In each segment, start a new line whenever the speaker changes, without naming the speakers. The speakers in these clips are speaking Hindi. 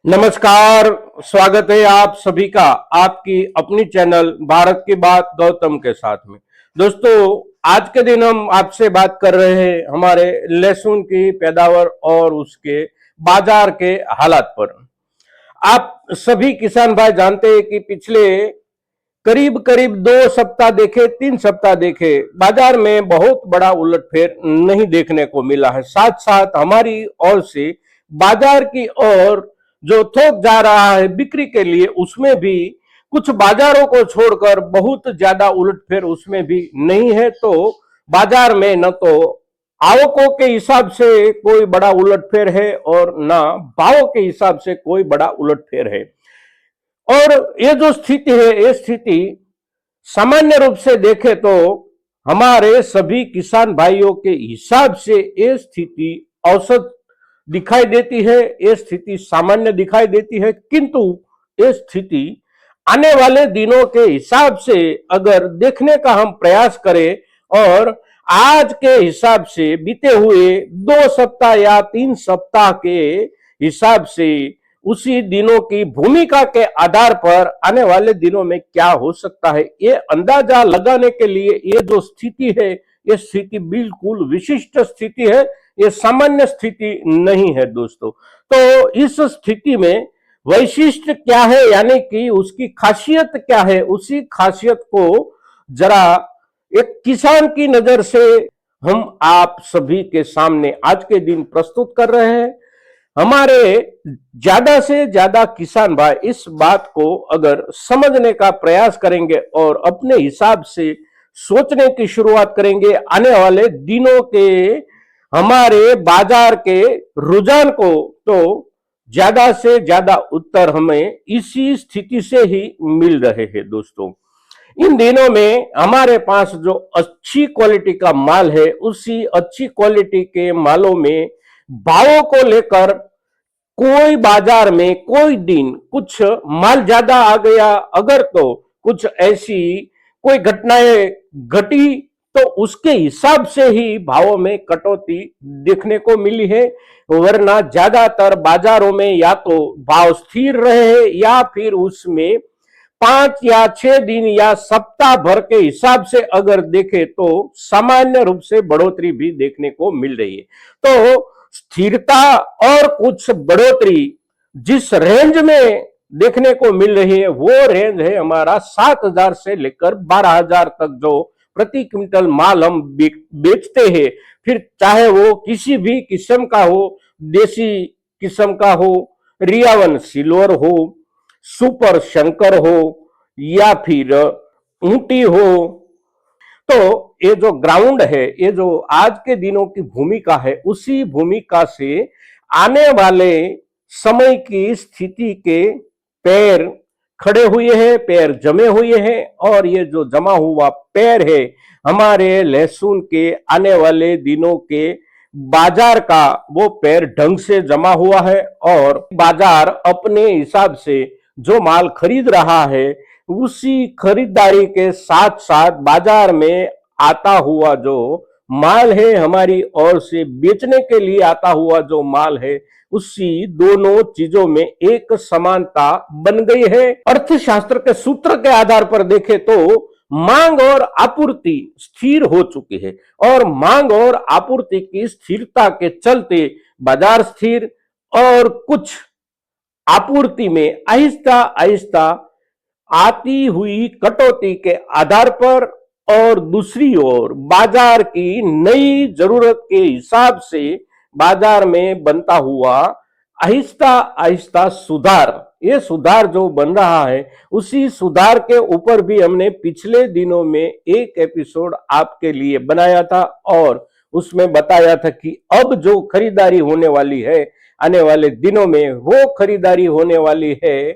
नमस्कार। स्वागत है आप सभी का आपकी अपनी चैनल भारत की बात गौतम के साथ में। दोस्तों, आज के दिन हम आपसे बात कर रहे हैं हमारे लहसुन की पैदावार और उसके बाजार के हालात पर। आप सभी किसान भाई जानते हैं कि पिछले करीब करीब 2 सप्ताह देखे, 3 सप्ताह देखे, बाजार में बहुत बड़ा उलटफेर नहीं देखने को मिला है। साथ साथ हमारी ओर से बाजार की ओर जो थोक जा रहा है बिक्री के लिए, उसमें भी कुछ बाजारों को छोड़कर बहुत ज्यादा उलटफेर उसमें भी नहीं है। तो बाजार में न तो आवकों के हिसाब से कोई बड़ा उलटफेर है और न भावों के हिसाब से कोई बड़ा उलटफेर है। और ये जो स्थिति है, ये स्थिति सामान्य रूप से देखें तो हमारे सभी किसान भाइयों के हिसाब से ये स्थिति औसत दिखाई देती है, ये स्थिति सामान्य दिखाई देती है। किंतु ये स्थिति आने वाले दिनों के हिसाब से अगर देखने का हम प्रयास करें और आज के हिसाब से बीते हुए 2 सप्ताह या 3 सप्ताह के हिसाब से उसी दिनों की भूमिका के आधार पर आने वाले दिनों में क्या हो सकता है, ये अंदाजा लगाने के लिए ये जो स्थिति है, ये स्थिति बिल्कुल विशिष्ट स्थिति है, ये सामान्य स्थिति नहीं है दोस्तों। तो इस स्थिति में वैशिष्ट क्या है, यानी कि उसकी खासियत क्या है, उसी खासियत को जरा एक किसान की नजर से हम आप सभी के सामने आज के दिन प्रस्तुत कर रहे हैं। हमारे ज्यादा से ज्यादा किसान भाई इस बात को अगर समझने का प्रयास करेंगे और अपने हिसाब से सोचने की शुरुआत करेंगे, आने वाले दिनों के हमारे बाजार के रुझान को, तो ज्यादा से ज्यादा उत्तर हमें इसी स्थिति से ही मिल रहे हैं दोस्तों। इन दिनों में हमारे पास जो अच्छी क्वालिटी का माल है, उसी अच्छी क्वालिटी के मालों में भावों को लेकर कोई बाजार में कोई दिन कुछ माल ज्यादा आ गया, अगर तो कुछ ऐसी कोई घटनाएं घटी तो उसके हिसाब से ही भावों में कटौती देखने को मिली है। वरना ज्यादातर बाजारों में या तो भाव स्थिर रहे या फिर उसमें 5 या 6 दिन या सप्ताह भर के हिसाब से अगर देखें तो सामान्य रूप से बढ़ोतरी भी देखने को मिल रही है। तो स्थिरता और कुछ बढ़ोतरी जिस रेंज में देखने को मिल रही है, वो रेंज है हमारा 7,000 से लेकर 12,000 तक जो प्रति क्विंटल माल हम बेचते हैं। फिर चाहे वो किसी भी किस्म का हो, देसी किस्म का हो, रियावन सिल्वर हो, सुपर शंकर हो या फिर ऊंटी हो। तो ये जो ग्राउंड है, ये जो आज के दिनों की भूमिका है, उसी भूमिका से आने वाले समय की स्थिति के पैर खड़े हुए हैं, पैर जमे हुए हैं। और ये जो जमा हुआ पैर है हमारे लहसुन के आने वाले दिनों के बाजार का, वो पैर ढंग से जमा हुआ है और बाजार अपने हिसाब से जो माल खरीद रहा है, उसी खरीदारी के साथ साथ बाजार में आता हुआ जो माल है, हमारी ओर से बेचने के लिए आता हुआ जो माल है, उसी दोनों चीजों में एक समानता बन गई है। अर्थशास्त्र के सूत्र के आधार पर देखें तो मांग और आपूर्ति स्थिर हो चुकी है और मांग और आपूर्ति की स्थिरता के चलते बाजार स्थिर और कुछ आपूर्ति में आहिस्ता आहिस्ता आती हुई कटौती के आधार पर और दूसरी ओर बाजार की नई जरूरत के हिसाब से बाजार में बनता हुआ आहिस्ता आहिस्ता सुधार, ये सुधार जो बन रहा है, उसी सुधार के ऊपर भी हमने पिछले दिनों में एक एपिसोड आपके लिए बनाया था और उसमें बताया था कि अब जो खरीदारी होने वाली है आने वाले दिनों में, वो खरीदारी होने वाली है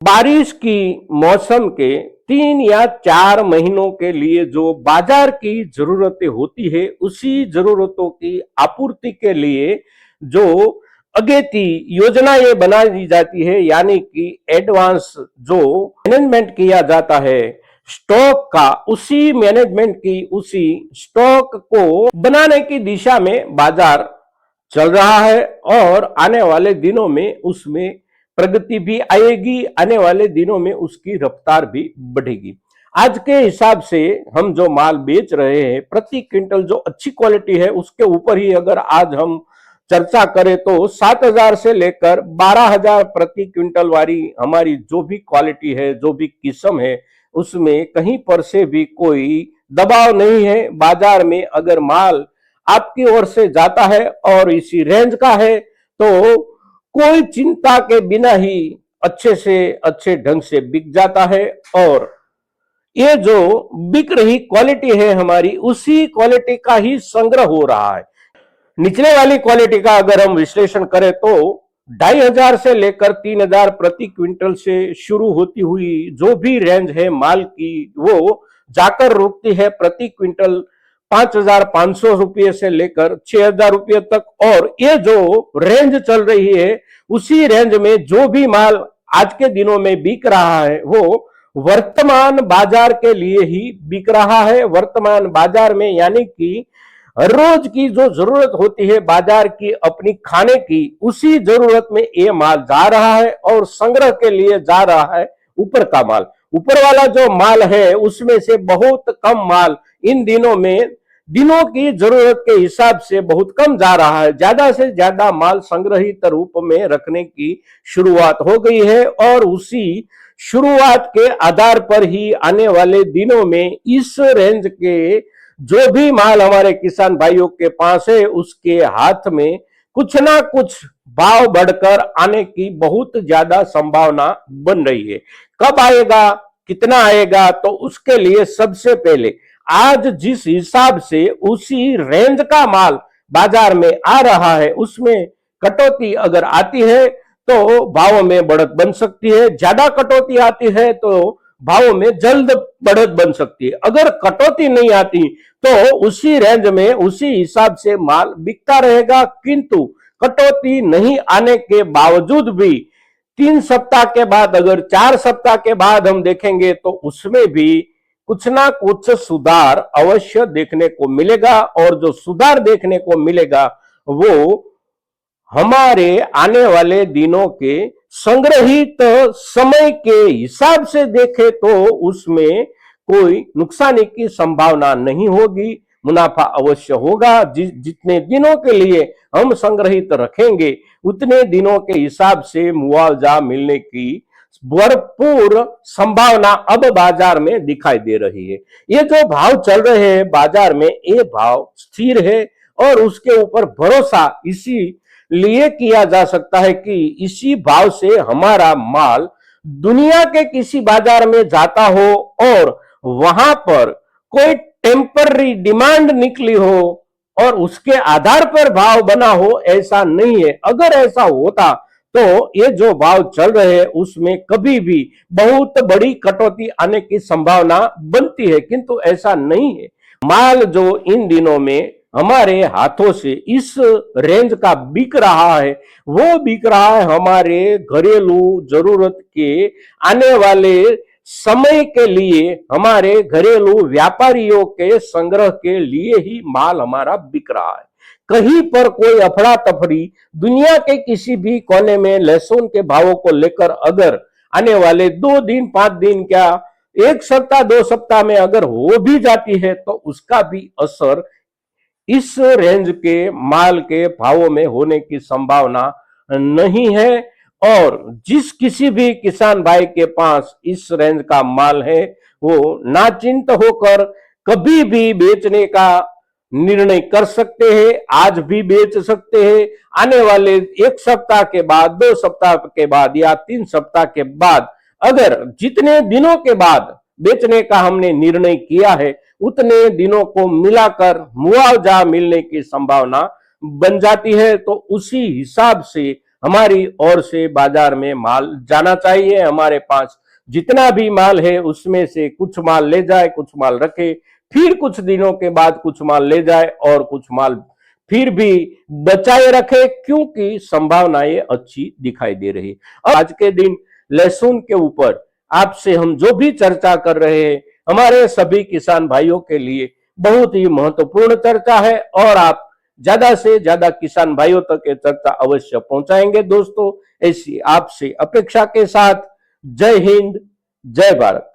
बारिश की मौसम के 3 या 4 महीनों के लिए जो बाजार की जरूरतें होती है, उसी जरूरतों की आपूर्ति के लिए जो अगेती योजनाएं बनाई जाती है, यानी कि एडवांस जो मैनेजमेंट किया जाता है स्टॉक का, उसी मैनेजमेंट की, उसी स्टॉक को बनाने की दिशा में बाजार चल रहा है और आने वाले दिनों में उसमें प्रगति भी आएगी, आने वाले दिनों में उसकी रफ्तार भी बढ़ेगी। आज के हिसाब से हम जो माल बेच रहे हैं, प्रति क्विंटल जो अच्छी क्वालिटी है उसके ऊपर ही अगर आज हम चर्चा करें तो 7,000 से लेकर 12,000 प्रति क्विंटल वाली हमारी जो भी क्वालिटी है, जो भी किस्म है, उसमें कहीं पर से भी कोई दबाव नहीं है। बाजार में अगर माल आपकी ओर से जाता है और इसी रेंज का है तो कोई चिंता के बिना ही अच्छे से अच्छे ढंग से बिक जाता है। और ये जो बिक रही क्वालिटी है हमारी, उसी क्वालिटी का ही संग्रह हो रहा है। निचले वाली क्वालिटी का अगर हम विश्लेषण करें तो 2,500 से लेकर 3,000 प्रति क्विंटल से शुरू होती हुई जो भी रेंज है माल की, वो जाकर रुकती है प्रति क्विंटल 5,500 रुपये से लेकर 6,000 रुपये तक। और ये जो रेंज चल रही है, उसी रेंज में जो भी माल आज के दिनों में बिक रहा है वो वर्तमान बाजार के लिए ही बिक रहा है। वर्तमान बाजार में यानी कि रोज की जो जरूरत होती है बाजार की अपनी खाने की, उसी जरूरत में ये माल जा रहा है और संग्रह के लिए जा रहा है ऊपर का माल। ऊपर वाला जो माल है उसमें से बहुत कम माल इन दिनों में दिनों की जरूरत के हिसाब से बहुत कम जा रहा है। ज्यादा से ज्यादा माल संग्रहित रूप में रखने की शुरुआत हो गई है और उसी शुरुआत के आधार पर ही आने वाले दिनों में इस रेंज के जो भी माल हमारे किसान भाइयों के पास है उसके हाथ में कुछ ना कुछ भाव बढ़कर आने की बहुत ज्यादा संभावना बन रही है। कब आएगा, कितना आएगा, तो उसके लिए सबसे पहले आज जिस हिसाब से उसी रेंज का माल बाजार में आ रहा है उसमें कटौती अगर आती है तो भाव में बढ़त बन सकती है। ज्यादा कटौती आती है तो भाव में जल्द बढ़त बन सकती है। अगर कटौती नहीं आती तो उसी रेंज में उसी हिसाब से माल बिकता रहेगा। किंतु कटौती नहीं आने के बावजूद भी 3 सप्ताह के बाद, अगर 4 सप्ताह के बाद हम देखेंगे तो उसमें भी कुछ ना कुछ सुधार अवश्य देखने को मिलेगा। और जो सुधार देखने को मिलेगा वो हमारे आने वाले दिनों के संग्रहित समय के हिसाब से देखे तो उसमें कोई नुकसानी की संभावना नहीं होगी, मुनाफा अवश्य होगा। जितने दिनों के लिए हम संग्रहित रखेंगे उतने दिनों के हिसाब से मुआवजा मिलने की भरपूर संभावना अब बाजार में दिखाई दे रही है। ये जो भाव चल रहे हैं बाजार में, ये भाव स्थिर है और उसके ऊपर भरोसा इसी लिए किया जा सकता है कि इसी भाव से हमारा माल दुनिया के किसी बाजार में जाता हो और वहां पर कोई टेम्पररी डिमांड निकली हो और उसके आधार पर भाव बना हो, ऐसा नहीं है। अगर ऐसा होता तो ये जो भाव चल रहे हैं उसमें कभी भी बहुत बड़ी कटौती आने की संभावना बनती है, किंतु ऐसा नहीं है। माल जो इन दिनों में हमारे हाथों से इस रेंज का बिक रहा है वो बिक रहा है हमारे घरेलू जरूरत के आने वाले समय के लिए, हमारे घरेलू व्यापारियों के संग्रह के लिए ही माल हमारा बिक रहा है। कहीं पर कोई अफड़ा तफड़ी दुनिया के किसी भी कोने में लहसुन के भावों को लेकर अगर आने वाले 2 दिन 5 दिन क्या 1 सप्ताह 2 सप्ताह में अगर हो भी जाती है तो उसका भी असर इस रेंज के माल के भावों में होने की संभावना नहीं है। और जिस किसी भी किसान भाई के पास इस रेंज का माल है वो नाचिंत होकर कभी भी बेचने का निर्णय कर सकते हैं। आज भी बेच सकते हैं, आने वाले 1 सप्ताह के बाद, 2 सप्ताह के बाद या 3 सप्ताह के बाद, अगर जितने दिनों के बाद बेचने का हमने निर्णय किया है उतने दिनों को मिलाकर मुआवजा मिलने की संभावना बन जाती है। तो उसी हिसाब से हमारी ओर से बाजार में माल जाना चाहिए। हमारे पास जितना भी माल है उसमें से कुछ माल ले जाए, कुछ माल रखे, फिर कुछ दिनों के बाद कुछ माल ले जाए और कुछ माल फिर भी बचाए रखे, क्योंकि संभावनाएं अच्छी दिखाई दे रही। आज के दिन लहसुन के ऊपर आपसे हम जो भी चर्चा कर रहे हैं हमारे सभी किसान भाइयों के लिए बहुत ही महत्वपूर्ण चर्चा है और आप ज्यादा से ज्यादा किसान भाइयों तक ये चर्चा अवश्य पहुंचाएंगे। दोस्तों ऐसी आपसे अपेक्षा के साथ जय हिंद, जय भारत।